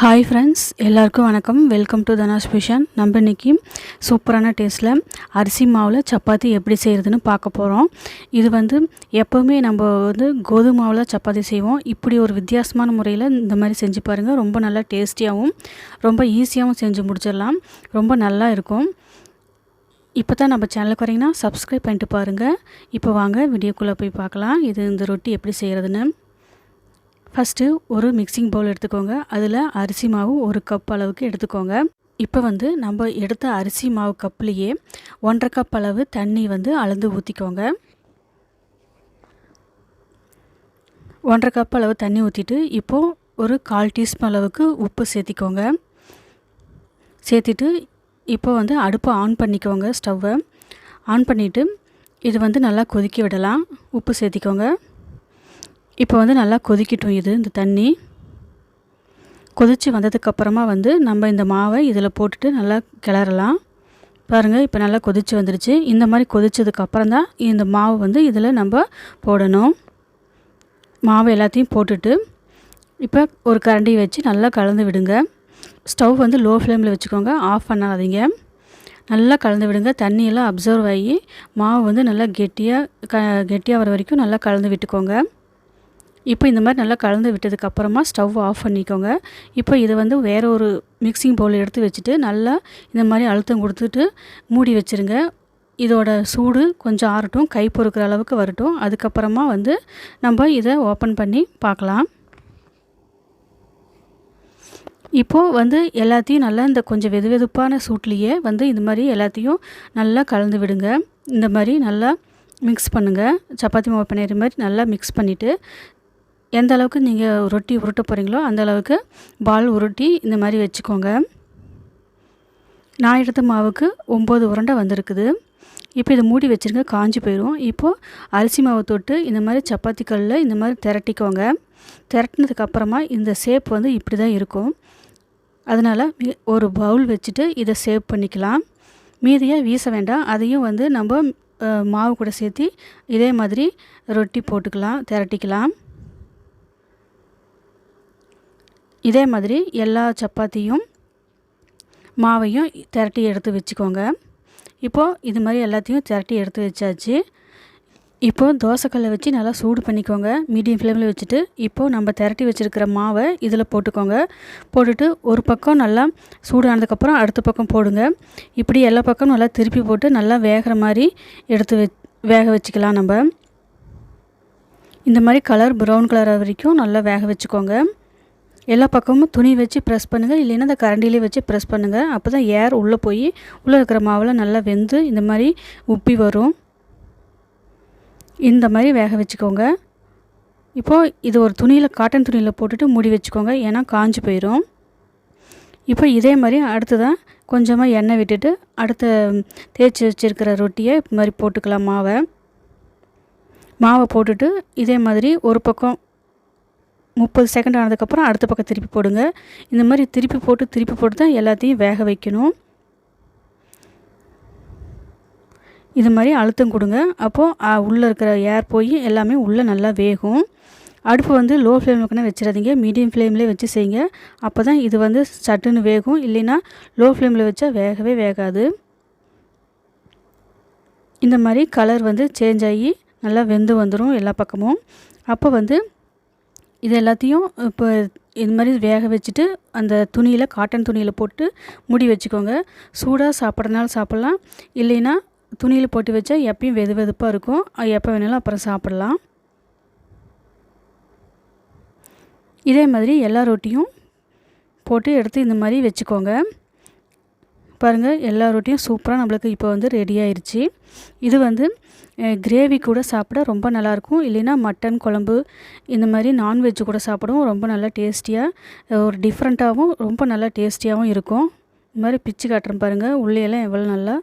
Hi friends, எல்லாருக்கும் வணக்கம். Welcome to Dhanash Vision. நம்ம இன்றைக்கி சூப்பரான டேஸ்ட்டில் அரிசி மாவில் சப்பாத்தி எப்படி செய்கிறதுன்னு பார்க்க போகிறோம். இது எப்போவுமே நம்ம கோதுமை மாவில் சப்பாத்தி செய்வோம். இப்படி ஒரு வித்தியாசமான முறையில் இந்த மாதிரி செஞ்சு பாருங்கள். ரொம்ப நல்லா டேஸ்டியாகவும் ரொம்ப ஈஸியாகவும் செஞ்சு முடிச்சிடலாம். ரொம்ப நல்லா இருக்கும். இப்போ தான் நம்ம சேனலுக்கு வரீங்கன்னா சப்ஸ்கிரைப் பண்ணிட்டு பாருங்கள். இப்போ வாங்க வீடியோக்குள்ளே போய் பார்க்கலாம். இந்த ரொட்டி எப்படி செய்கிறதுன்னு. ஃபஸ்ட்டு ஒரு மிக்சிங் பவுல் எடுத்துக்கோங்க. அதில் அரிசி மாவு 1 கப் அளவுக்கு எடுத்துக்கோங்க. இப்போ நம்ம எடுத்த அரிசி மாவு கப்லேயே 1.5 கப் அளவு தண்ணி அளந்து ஊற்றிக்கோங்க. 1.5 கப் அளவு தண்ணி ஊற்றிட்டு இப்போது ஒரு 1/4 டீஸ்பூன் அளவுக்கு உப்பு சேர்த்திக்கோங்க. சேர்த்திட்டு இப்போ அடுப்பை ஆன் பண்ணிக்கோங்க. ஸ்டவ்வை ஆன் பண்ணிவிட்டு இது நல்லா கொதிக்க விடலாம். உப்பு சேர்த்திக்கோங்க. இப்போ நல்லா கொதிக்கட்டும். இந்த தண்ணி கொதித்து வந்ததுக்கப்புறமா நம்ம இந்த மாவை இதில் போட்டுட்டு நல்லா கிளறலாம். பாருங்கள், இப்போ நல்லா கொதித்து வந்துடுச்சு. இந்த மாதிரி கொதித்ததுக்கப்புறம் தான் இந்த மாவு இதில் நம்ம போடணும். மாவு எல்லாத்தையும் போட்டுட்டு இப்போ ஒரு கரண்டி வச்சு நல்லா கலந்து விடுங்க. ஸ்டவ் லோ ஃப்ளேமில் வச்சுக்கோங்க. ஆஃப் பண்ணாதீங்க. நல்லா கலந்து விடுங்க. தண்ணியெல்லாம் அப்சர்வ் ஆகி மாவு நல்லா கெட்டியாக வர வரைக்கும் நல்லா கலந்து விட்டுக்கோங்க. இப்போ இந்த மாதிரி நல்லா கலந்து விட்டதுக்கப்புறமா ஸ்டவ் ஆஃப் பண்ணிக்கோங்க. இப்போ இதை வேறு ஒரு மிக்சிங் பவுல் எடுத்து வச்சுட்டு நல்லா இந்த மாதிரி அழுத்தம் கொடுத்துட்டு மூடி வச்சுருங்க. இதோட சூடு கொஞ்சம் ஆறட்டும், கை பொறுக்கிற அளவுக்கு வரட்டும். அதுக்கப்புறமா நம்ம இதை ஓப்பன் பண்ணி பார்க்கலாம். இப்போது எல்லாத்தையும் நல்லா இந்த கொஞ்சம் வெதுவெதுப்பான சூட்லேயே இந்த மாதிரி எல்லாத்தையும் நல்லா கலந்து விடுங்க. இந்த மாதிரி நல்லா மிக்ஸ் பண்ணுங்கள். சப்பாத்தி மாவு பிணையிற மாதிரி நல்லா மிக்ஸ் பண்ணிவிட்டு எந்த அளவுக்கு நீங்கள் ரொட்டி உருட்ட போகிறீங்களோ அந்த அளவுக்கு பால் உருட்டி இந்த மாதிரி வச்சுக்கோங்க. நான் எடுத்த மாவுக்கு 9 உருண்டை வந்திருக்குது. இப்போ இதை மூடி வச்சுருங்க, காஞ்சி போயிடும். இப்போது அரிசி மாவை தொட்டு இந்த மாதிரி சப்பாத்தி கல்லில் இந்த மாதிரி திரட்டிக்கோங்க. திரட்டினதுக்கப்புறமா இந்த ஷேப் இப்படி தான் இருக்கும். அதனால் ஒரு பவுல் வச்சுட்டு இதை ஷேப் பண்ணிக்கலாம். மீதியாக வீச வேண்டாம். அதையும் நம்ம மாவு கூட சேர்த்து இதே மாதிரி ரொட்டி போட்டுக்கலாம், திரட்டிக்கலாம். இதே மாதிரி எல்லா சப்பாத்தியும் மாவையும் திரட்டி எடுத்து வச்சுக்கோங்க. இப்போது இது மாதிரி எல்லாத்தையும் திரட்டி எடுத்து வச்சாச்சு. இப்போது தோசைக்கல்லை வச்சு நல்லா சூடு பண்ணிக்கோங்க. மீடியம் ஃப்ளேமில் வச்சுட்டு இப்போது நம்ம திரட்டி வச்சுருக்கிற மாவை இதில் போட்டுக்கோங்க. போட்டுட்டு ஒரு பக்கம் நல்லா சூடானதுக்கப்புறம் அடுத்த பக்கம் போடுங்க. இப்படி எல்லா பக்கம் நல்லா திருப்பி போட்டு நல்லா வேகிற மாதிரி எடுத்து வேக வச்சுக்கலாம். நம்ம இந்த மாதிரி ப்ரௌன் கலர் வரைக்கும் நல்லா வேக வச்சுக்கோங்க. எல்லா பக்கமும் துணி வச்சு ப்ரெஸ் பண்ணுங்கள், இல்லைன்னா அந்த கரண்டிலே வச்சு ப்ரெஸ் பண்ணுங்கள். அப்போ தான் ஏர் உள்ளே போய் உள்ளே இருக்கிற மாவில் நல்லா வெந்து இந்த மாதிரி உப்பி வரும். இந்த மாதிரி வேக வச்சுக்கோங்க. இப்போது இது ஒரு காட்டன் துணியில் போட்டுட்டு மூடி வச்சுக்கோங்க, ஏன்னா காஞ்சி போயிடும். இப்போ இதே மாதிரி அடுத்ததான் கொஞ்சமாக எண்ணெய் விட்டுட்டு அடுத்த தேய்ச்சி வச்சுருக்கிற ரொட்டியை இது மாதிரி போட்டுக்கலாம். மாவை போட்டுட்டு இதே மாதிரி ஒரு பக்கம் 30 செகண்ட் ஆனதுக்கப்புறம் அடுத்த பக்கம் திருப்பி போடுங்க. இந்த மாதிரி திருப்பி போட்டு தான் எல்லாத்தையும் வேக வைக்கணும். இது மாதிரி அழுத்தம் கொடுங்க. அப்போது உள்ளே இருக்கிற ஏர் போய் எல்லாமே உள்ளே நல்லா வேகும். அடுப்பு லோ ஃப்ளேமில் வச்சிடாதீங்க, மீடியம் ஃப்ளேம்லேயே வச்சு செய்யுங்க. அப்போ தான் இது சட்டுன்னு வேகும். இல்லைன்னா லோ ஃப்ளேமில் வச்சா வேகவே வேகாது. இந்த மாதிரி கலர் சேஞ்ச் ஆகி நல்லா வெந்து வந்துடும் எல்லா பக்கமும். அப்போ இது எல்லாத்தையும் இப்போ இது மாதிரி வேக வச்சுட்டு அந்த துணியில் காட்டன் துணியில் போட்டு மூடி வச்சுக்கோங்க. சூடாக சாப்பிட்றதுனால சாப்பிட்லாம், இல்லைன்னா துணியில் போட்டு வச்சா எப்பயும் வெதுப்பாக இருக்கும். எப்போ வேணாலும் அப்புறம் சாப்பிட்லாம். இதே மாதிரி எல்லா ரொட்டியும் போட்டு எடுத்து இந்த மாதிரி வச்சுக்கோங்க. பாருங்கள், எல்லா ரொட்டியும் சூப்பராக நம்மளுக்கு இப்போ ரெடி ஆயிடுச்சு. இது கிரேவி கூட சாப்பிட ரொம்ப நல்லாயிருக்கும். இல்லைன்னா மட்டன் குழம்பு இந்த மாதிரி நான்வெஜ்ஜு கூட சாப்பிடவும் ரொம்ப நல்லா டேஸ்டியாக, ஒரு டிஃப்ரெண்ட்டாகவும் ரொம்ப நல்லா டேஸ்டியாகவும் இருக்கும். இந்த மாதிரி பிச்சு காட்டுறேன் பாருங்கள், உள்ளேயெல்லாம் எவ்வளோ நல்லா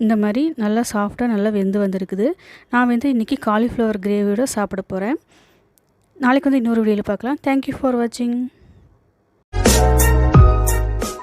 இந்த மாதிரி நல்லா சாஃப்டாக நல்லா வெந்து வந்திருக்குது. நான் இன்றைக்கி காலிஃப்ளவர் கிரேவியோடு சாப்பிட போகிறேன். நாளைக்கு இன்னொரு வீடியோவில் பார்க்கலாம். தேங்க்யூ ஃபார் வாட்சிங்.